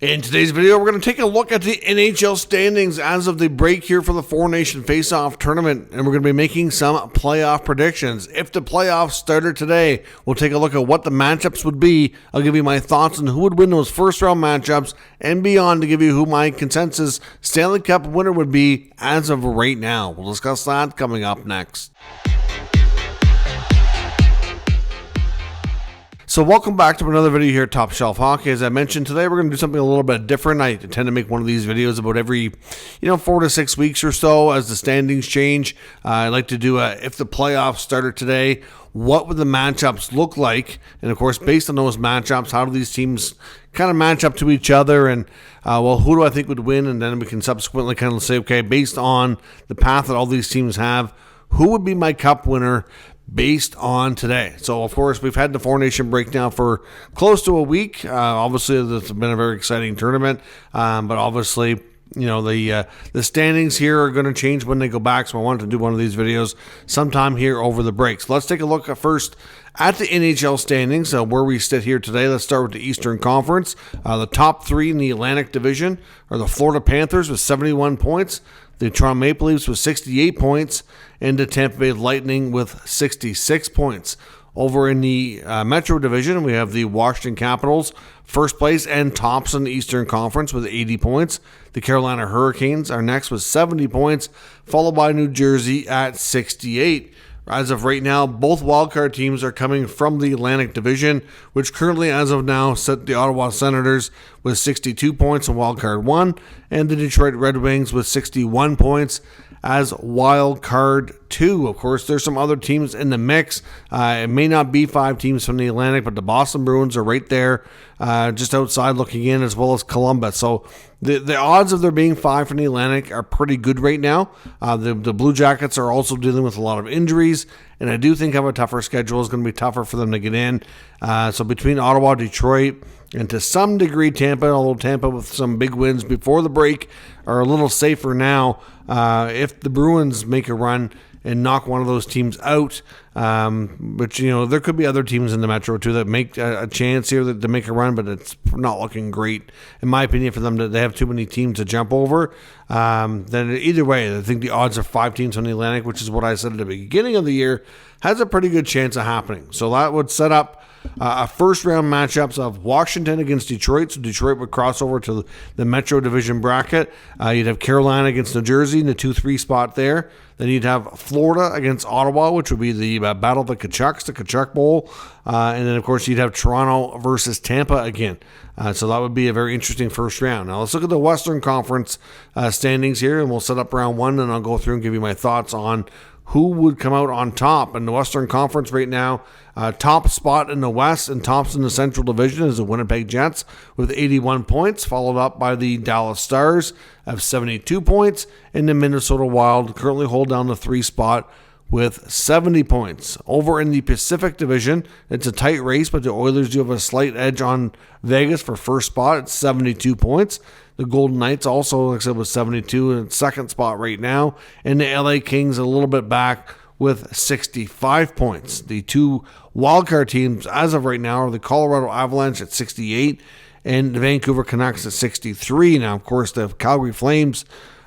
In today's video, we're going to take a look at the NHL standings as of the break here for the Four Nation Face-Off Tournament, and we're going to be making some playoff predictions. If the playoffs started today, we'll take a look at what the matchups would be. I'll give you my thoughts on who would win those first-round matchups and beyond to give you who my consensus Stanley Cup winner would be as of right now. We'll discuss that coming up next. So welcome back to another video here at Top Shelf Hockey. As I mentioned, today we're going to do something a little bit different. I tend to make one of these videos about every, 4 to 6 weeks or so as the standings change. I like to do if the playoffs started today, what would the matchups look like? And of course, based on those matchups, how do these teams kind of match up to each other? And who do I think would win? And then we can subsequently kind of say, okay, based on the path that all these teams have, who would be my cup winner based on today? So, of course, we've had the Four Nation break now for close to a week. Obviously, it's been a very exciting tournament, but obviously, the standings here are going to change when they go back, so I wanted to do one of these videos sometime here over the break. So let's take a look first at the NHL standings, where we sit here today. Let's start with the Eastern Conference. The top three in the Atlantic Division are the Florida Panthers with 71 points, the Toronto Maple Leafs with 68 points, and the Tampa Bay Lightning with 66 points. Over in the Metro Division, we have the Washington Capitals, first place and tops in the Eastern Conference with 80 points. The Carolina Hurricanes are next with 70 points, followed by New Jersey at 68. As of right now, both wildcard teams are coming from the Atlantic Division, which currently, as of now, set the Ottawa Senators with 62 points in wildcard 1, and the Detroit Red Wings with 61 points as wildcard 2. Of course, there's some other teams in the mix. It may not be 5 teams from the Atlantic, but the Boston Bruins are right there, just outside looking in, as well as Columbus. So the odds of there being 5 from the Atlantic are pretty good right now. The Blue Jackets are also dealing with a lot of injuries, and I do think have a tougher schedule. It's going to be tougher for them to get in. So between Ottawa, Detroit, and to some degree Tampa, although Tampa with some big wins before the break are a little safer now. If the Bruins make a run and knock one of those teams out, but there could be other teams in the Metro too that make a chance here to make a run, but it's not looking great in my opinion for them. They have too many teams to jump over. Then either way, I think the odds of 5 teams on the Atlantic, which is what I said at the beginning of the year, has a pretty good chance of happening. So that would set up a first round matchups of Washington against Detroit. So Detroit would cross over to the Metro Division bracket. You'd have Carolina against New Jersey in the 2-3 spot there. Then you'd have Florida against Ottawa, which would be the Battle of the Kachucks, the Kachuk Bowl. And then, of course, you'd have Toronto versus Tampa again. So that would be a very interesting first round. Now, let's look at the Western Conference standings here, and we'll set up round 1, and I'll go through and give you my thoughts on who would come out on top. In the Western Conference right now, top spot in the West and tops in the Central Division is the Winnipeg Jets with 81 points, followed up by the Dallas Stars of 72 points, and the Minnesota Wild currently hold down the 3 spot with 70 points. Over in the Pacific Division, it's a tight race, but the Oilers do have a slight edge on Vegas for first spot at 72 points. The Golden Knights also, like I said, with 72 in second spot right now. And the LA Kings a little bit back with 65 points. The 2 wildcard teams as of right now are the Colorado Avalanche at 68 and the Vancouver Canucks at 63. Now, of course, the Calgary Flames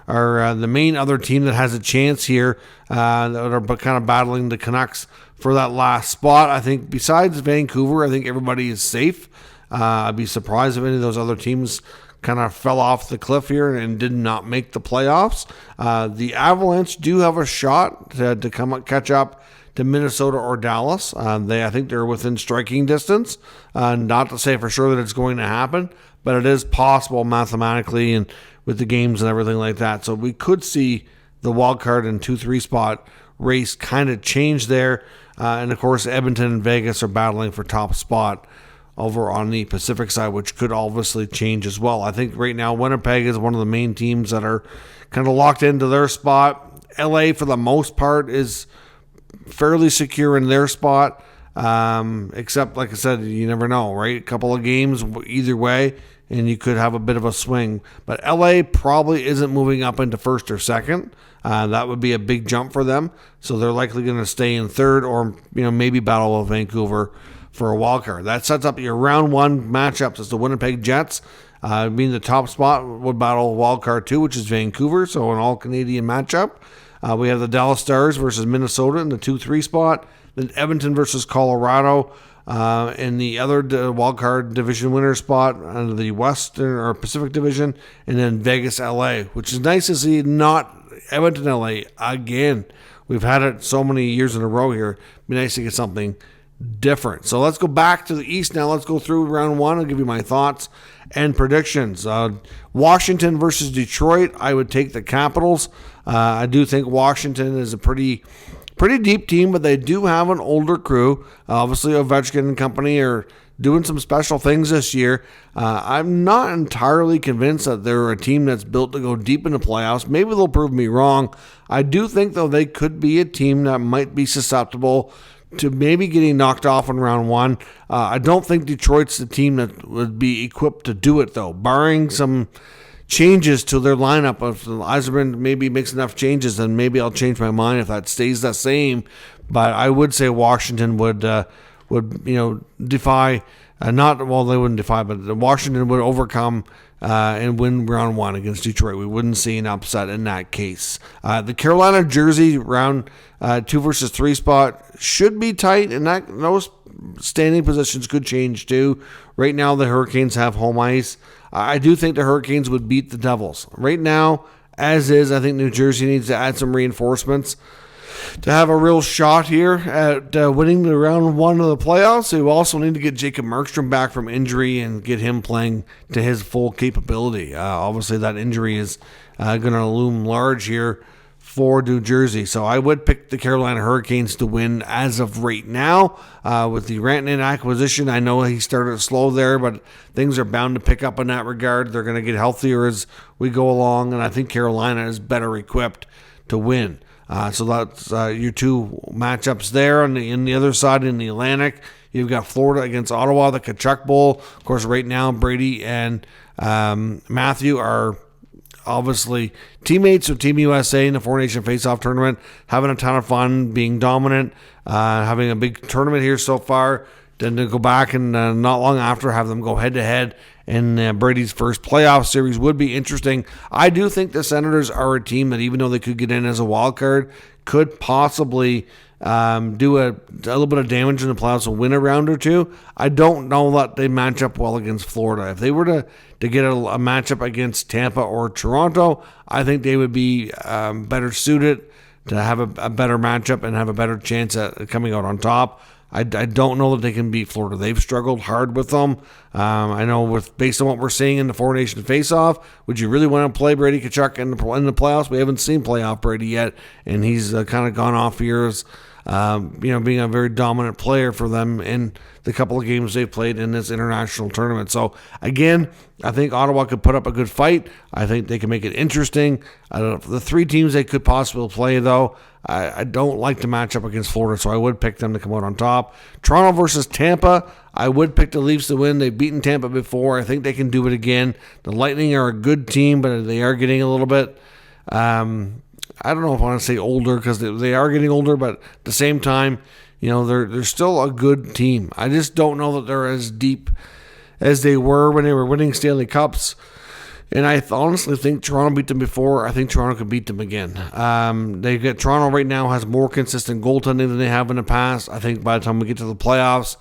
are the main other team that has a chance here that are kind of battling the Canucks for that last spot. I think besides Vancouver, I think everybody is safe. I'd be surprised if any of those other teams kind of fell off the cliff here and did not make the playoffs. The Avalanche do have a shot to catch up to Minnesota or Dallas. I think they're within striking distance. Not to say for sure that it's going to happen, but it is possible mathematically and with the games and everything like that. So we could see the wild card and 2-3 spot race kind of change there. And of course, Edmonton and Vegas are battling for top spot over on the Pacific side, which could obviously change as well. I think right now Winnipeg is one of the main teams that are kind of locked into their spot. LA, for the most part, is fairly secure in their spot, except, like I said, you never know, right? A couple of games either way, and you could have a bit of a swing. But LA probably isn't moving up into first or second. That would be a big jump for them. So they're likely going to stay in third or maybe battle with Vancouver for a wild card. That sets up your round 1 matchups as the Winnipeg Jets Being the top spot would battle wild card 2, which is Vancouver, so an all-Canadian matchup. We have the Dallas Stars versus Minnesota in the 2-3 spot. Then Edmonton versus Colorado in the other wildcard division winner spot under the Western or Pacific Division. And then Vegas, LA, which is nice to see, not Edmonton, LA again. We've had it so many years in a row here. It'd be nice to get something different. So let's go back to the East now. Let's go through round 1. I'll give you my thoughts and predictions. Washington versus Detroit. I would take the Capitals. I do think Washington is a pretty deep team, but they do have an older crew. Obviously, Ovechkin and company are doing some special things this year. I'm not entirely convinced that they're a team that's built to go deep in the playoffs. Maybe they'll prove me wrong. I do think, though, they could be a team that might be susceptible to maybe getting knocked off in round 1. I don't think Detroit's the team that would be equipped to do it, though, barring some changes to their lineup. If Eisenman maybe makes enough changes, then maybe I'll change my mind if that stays the same. But I would say Washington would defy, they wouldn't defy, but Washington would overcome and win round 1 against Detroit. We wouldn't see an upset in that case. The Carolina Jersey round 2 versus 3 spot should be tight, and those standing positions could change too. Right now, the Hurricanes have home ice. I do think the Hurricanes would beat the Devils. Right now, as is, I think New Jersey needs to add some reinforcements to have a real shot here at winning the round 1 of the playoffs. They will also need to get Jacob Markstrom back from injury and get him playing to his full capability. Obviously, that injury is going to loom large here for New Jersey. So I would pick the Carolina Hurricanes to win as of right now. With the Rantanen acquisition, I know he started slow there, but things are bound to pick up in that regard. They're going to get healthier as we go along, and I think Carolina is better equipped to win. So that's your 2 matchups there. On the other side, in the Atlantic, you've got Florida against Ottawa, the Kachuk Bowl. Of course, right now, Brady and Matthew are obviously teammates of Team USA in the Four Nation Face-Off tournament, having a ton of fun, being dominant, having a big tournament here so far. Then to go back and not long after have them go head-to-head in Brady's first playoff series would be interesting. I do think the Senators are a team that, even though they could get in as a wild card, could possibly do a little bit of damage in the playoffs and win a round or 2. I don't know that they match up well against Florida. If they were to get a matchup against Tampa or Toronto, I think they would be better suited to have a better matchup and have a better chance at coming out on top. I don't know that they can beat Florida. They've struggled hard with them. I know based on what we're seeing in the Four Nation Face-Off, would you really want to play Brady Kachuk in the playoffs? We haven't seen playoff Brady yet, and he's kind of gone off here as being a very dominant player for them in the couple of games they've played in this international tournament. So, again, I think Ottawa could put up a good fight. I think they can make it interesting. The 3 teams they could possibly play, though, I don't like the matchup against Florida, so I would pick them to come out on top. Toronto versus Tampa, I would pick the Leafs to win. They've beaten Tampa before. I think they can do it again. The Lightning are a good team, but they are getting a little bit, I don't know if I want to say older, because they are getting older, but at the same time, they're still a good team. I just don't know that they're as deep as they were when they were winning Stanley Cups. And I honestly think Toronto beat them before. I think Toronto could beat them again. Toronto right now has more consistent goaltending than they have in the past. I think by the time we get to the playoffs,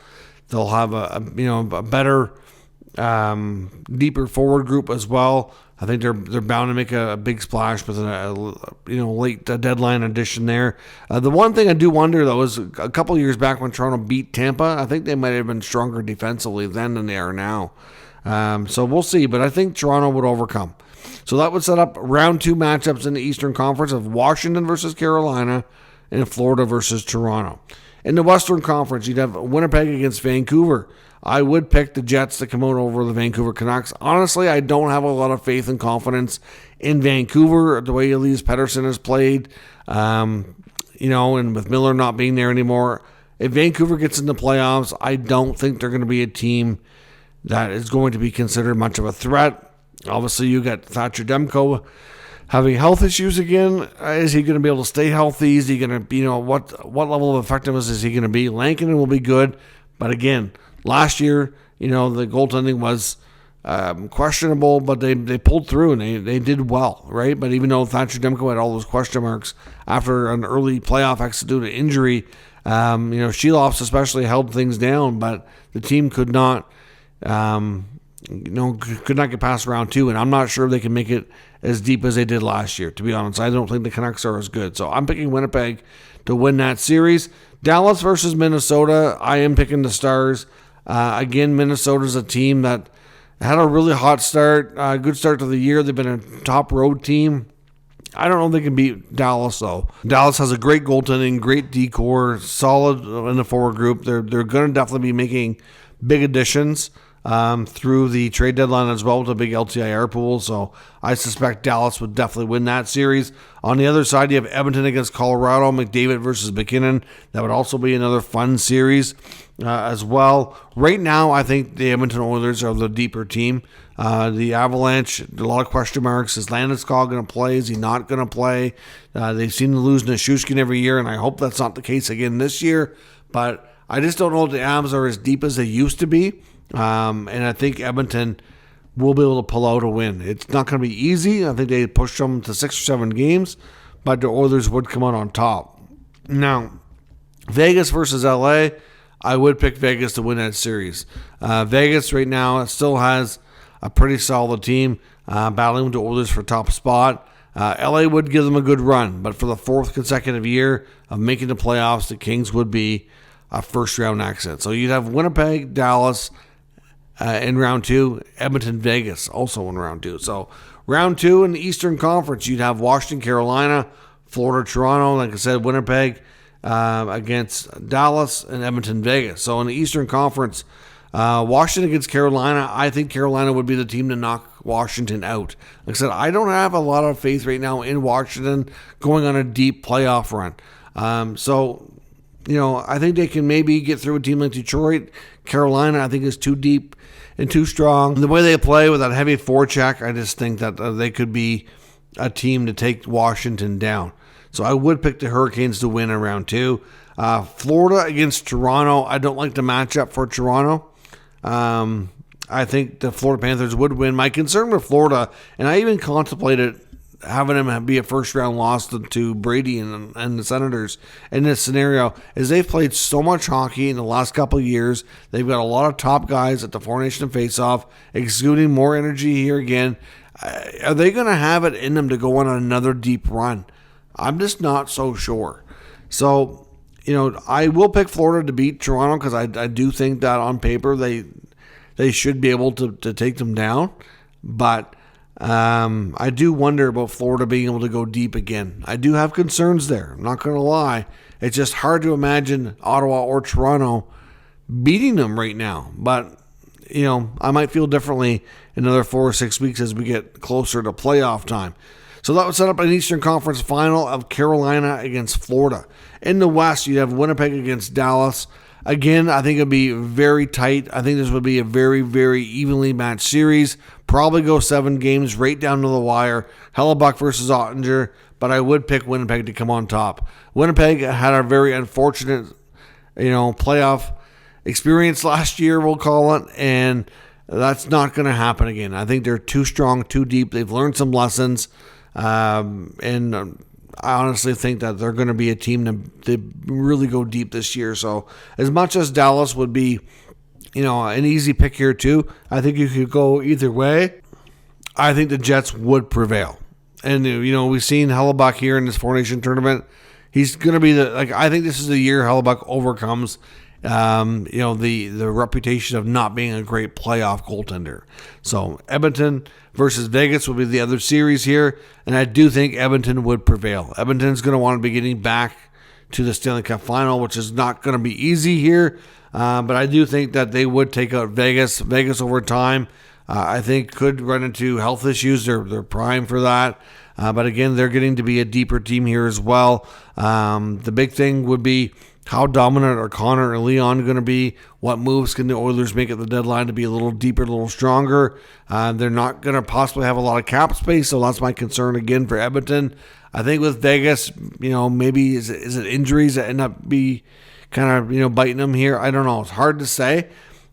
they'll have a better, deeper forward group as well. I think they're bound to make a big splash with a late deadline addition there. The one thing I do wonder, though, is a couple of years back when Toronto beat Tampa, I think they might have been stronger defensively then than they are now. So we'll see, but I think Toronto would overcome. So that would set up round 2 matchups in the Eastern Conference of Washington versus Carolina and Florida versus Toronto. In the Western Conference, you'd have Winnipeg against Vancouver. I would pick the Jets to come out over the Vancouver Canucks. Honestly, I don't have a lot of faith and confidence in Vancouver, the way Elias Pettersson has played, and with Miller not being there anymore. If Vancouver gets in the playoffs, I don't think they're going to be a team that is going to be considered much of a threat. Obviously, you got Thatcher Demko having health issues again. Is he going to be able to stay healthy? Is he going to, what level of effectiveness is he going to be? Lankinen will be good. But again, last year, the goaltending was questionable, but they pulled through and they did well, right? But even though Thatcher Demko had all those question marks after an early playoff exit due to injury, Sheloffs especially held things down, but the team could not, could not get past round 2, and I'm not sure they can make it as deep as they did last year, to be honest. I don't think the Canucks are as good. So I'm picking Winnipeg to win that series. Dallas versus Minnesota, I am picking the Stars. Again, Minnesota's a team that had a really hot start, good start to the year. They've been a top road team. I don't know if they can beat Dallas, though. Dallas has a great goaltending, great decor, solid in the forward group. They're going to definitely be making big additions through the trade deadline as well with a big LTIR pool. So I suspect Dallas would definitely win that series. On the other side, you have Edmonton against Colorado, McDavid versus McKinnon. That would also be another fun series as well. Right now, I think the Edmonton Oilers are the deeper team. The Avalanche, a lot of question marks. Is Landeskog going to play? Is he not going to play? They seem to lose Nichushkin every year, and I hope that's not the case again this year. But I just don't know if the Avs are as deep as they used to be. And I think Edmonton will be able to pull out a win. It's not going to be easy. I think they pushed them to 6 or 7 games, but the Oilers would come out on top. Now, Vegas versus LA, I would pick Vegas to win that series. Vegas right now still has a pretty solid team battling with the Oilers for top spot. LA would give them a good run, but for the 4th consecutive year of making the playoffs, the Kings would be a first-round exit. So you'd have Winnipeg, Dallas in round 2, Edmonton, Vegas also in round 2. So round 2 in the Eastern Conference, you'd have Washington, Carolina, Florida, Toronto, like I said, Winnipeg against Dallas, and Edmonton, Vegas. So in the Eastern Conference, Washington against Carolina, I think Carolina would be the team to knock Washington out. Like I said, I don't have a lot of faith right now in Washington going on a deep playoff run. I think they can maybe get through a team like Detroit. Carolina, I think, is too deep and too strong. The way they play with that heavy forecheck, I just think that they could be a team to take Washington down. So I would pick the Hurricanes to win in round 2. Florida against Toronto, I don't like the matchup for Toronto. I think the Florida Panthers would win. My concern with Florida, and I even contemplated having them be a first-round loss to Brady and the Senators in this scenario, is they've played so much hockey in the last couple of years. They've got a lot of top guys at the Four Nation Face-Off, exuding more energy here again. Are they going to have it in them to go on another deep run? I'm just not so sure. So, I will pick Florida to beat Toronto because I do think that on paper they should be able to take them down. But I do wonder about Florida being able to go deep again. I do have concerns there. I'm not going to lie. It's just hard to imagine Ottawa or Toronto beating them right now. But, I might feel differently in another 4 or 6 weeks as we get closer to playoff time. So that would set up an Eastern Conference final of Carolina against Florida. In the West, you have Winnipeg against Dallas. Again, I think it'd be very tight. I think this would be a very, very evenly matched series. Probably go 7 games right down to the wire. Hellebuck versus Ottinger, but I would pick Winnipeg to come on top. Winnipeg had a very unfortunate, playoff experience last year, we'll call it, and that's not going to happen again. I think they're too strong, too deep. They've learned some lessons, and I honestly think that they're going to be a team to really go deep this year. So as much as Dallas would be, an easy pick here too, I think you could go either way. I think the Jets would prevail. And, we've seen Hellebuck here in this Four Nation tournament. He's going to be I think this is the year Hellebuck overcomes the reputation of not being a great playoff goaltender. So Edmonton versus Vegas will be the other series here, and I do think Edmonton would prevail. Edmonton's going to want to be getting back to the Stanley Cup final, which is not going to be easy here, but I do think that they would take out Vegas. Vegas over time, I think, could run into health issues. They're prime for that. But again, they're getting to be a deeper team here as well. The big thing would be how dominant are Connor and Leon going to be? What moves can the Oilers make at the deadline to be a little deeper, a little stronger? They're not going to possibly have a lot of cap space, so that's my concern again for Edmonton. I think with Vegas, maybe is it injuries that end up be kind of biting them here? I don't know. It's hard to say,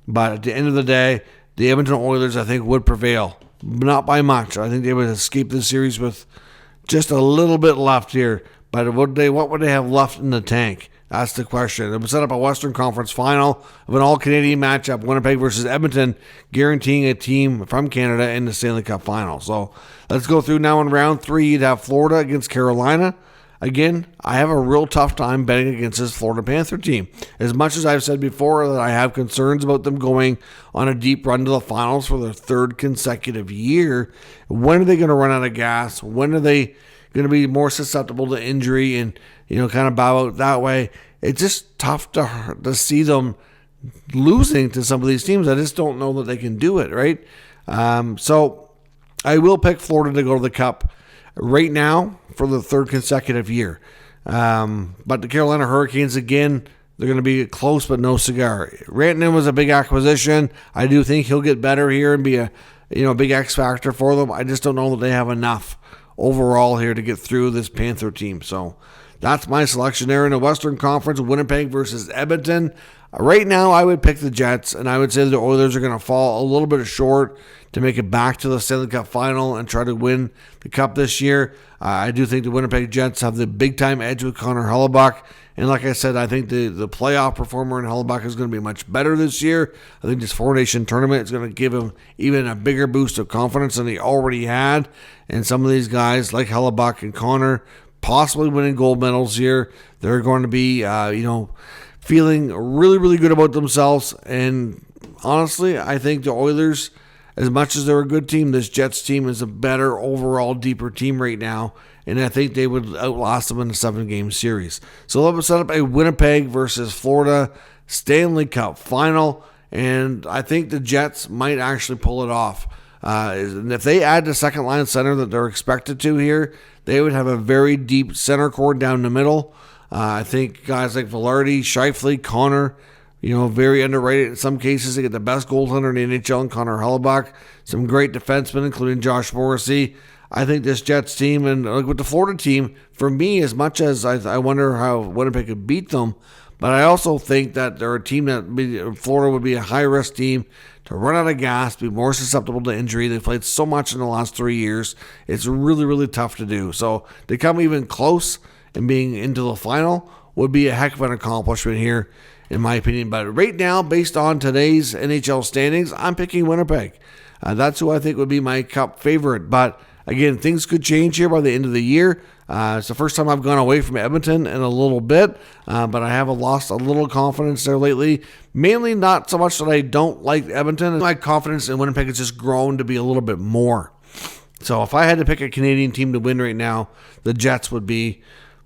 but at the end of the day, the Edmonton Oilers, I think, would prevail. Not by much. I think they would escape the series with just a little bit left here. But what would they have left in the tank? That's the question. It would set up a Western Conference final of an all-Canadian matchup, Winnipeg versus Edmonton, guaranteeing a team from Canada in the Stanley Cup final. So let's go through now in round 3. You'd have Florida against Carolina. Again, I have a real tough time betting against this Florida Panther team. As much as I've said before that I have concerns about them going on a deep run to the finals for their 3rd consecutive year, when are they going to run out of gas? When are they going to be more susceptible to injury and, kind of bow out that way? It's just tough to see them losing to some of these teams. I just don't know that they can do it, right? So I will pick Florida to go to the Cup right now for the 3rd consecutive year. But the Carolina Hurricanes, again, they're going to be close but no cigar. Rantanen was a big acquisition. I do think he'll get better here and be a big X factor for them. I just don't know that they have enough overall here to get through this Panther team. So that's my selection there in the Western Conference, Winnipeg versus Edmonton. Right now, I would pick the Jets, and I would say the Oilers are going to fall a little bit short to make it back to the Stanley Cup final and try to win the Cup this year. I do think the Winnipeg Jets have the big-time edge with Connor Hellebuyck. And like I said, I think the playoff performer in Hellebuyck is going to be much better this year. I think this Four-Nation tournament is going to give him even a bigger boost of confidence than he already had. And some of these guys, like Hellebuyck and Connor, possibly winning gold medals here, they're going to be, feeling really, really good about themselves. And honestly, I think the Oilers, as much as they're a good team, this Jets team is a better overall, deeper team right now. And I think they would outlast them in a 7-game series. So let's set up a Winnipeg versus Florida Stanley Cup final. And I think the Jets might actually pull it off. And if they add the second line center that they're expected to here, they would have a very deep center core down the middle. I think guys like Velarde, Scheifele, Connor, very underrated in some cases. They get the best goaltender in the NHL, Connor Hellebuyck. Some great defensemen, including Josh Morrissey. I think this Jets team, and with the Florida team, for me, as much as I wonder how Winnipeg could beat them, but I also think that they're a team that Florida would be a high-risk team to run out of gas, be more susceptible to injury. They've played so much in the last 3 years. It's really, really tough to do. So to come even close and being into the final would be a heck of an accomplishment here, in my opinion. But right now, based on today's NHL standings, I'm picking Winnipeg. That's who I think would be my Cup favorite. But again, things could change here by the end of the year. It's the first time I've gone away from Edmonton in a little bit, but I have lost a little confidence there lately. Mainly not so much that I don't like Edmonton. My confidence in Winnipeg has just grown to be a little bit more. So if I had to pick a Canadian team to win right now, the Jets would be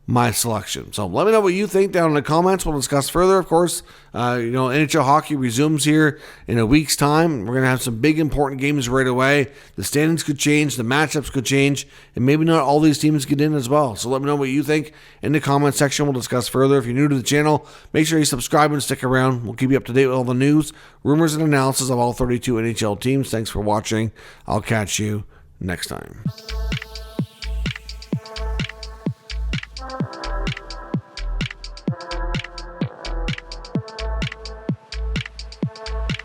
my selection. So let me know what you think down in the comments. We'll discuss further, of course. NHL hockey resumes here in a week's time. We're going to have some big important games right away. The standings could change, the matchups could change, and maybe not all these teams get in as well. So let me know what you think in the comment section. We'll discuss further. If you're new to the channel, make sure you subscribe and stick around. We'll keep you up to date with all the news, rumors, and analysis of all 32 NHL teams. Thanks for watching. I'll catch you next time.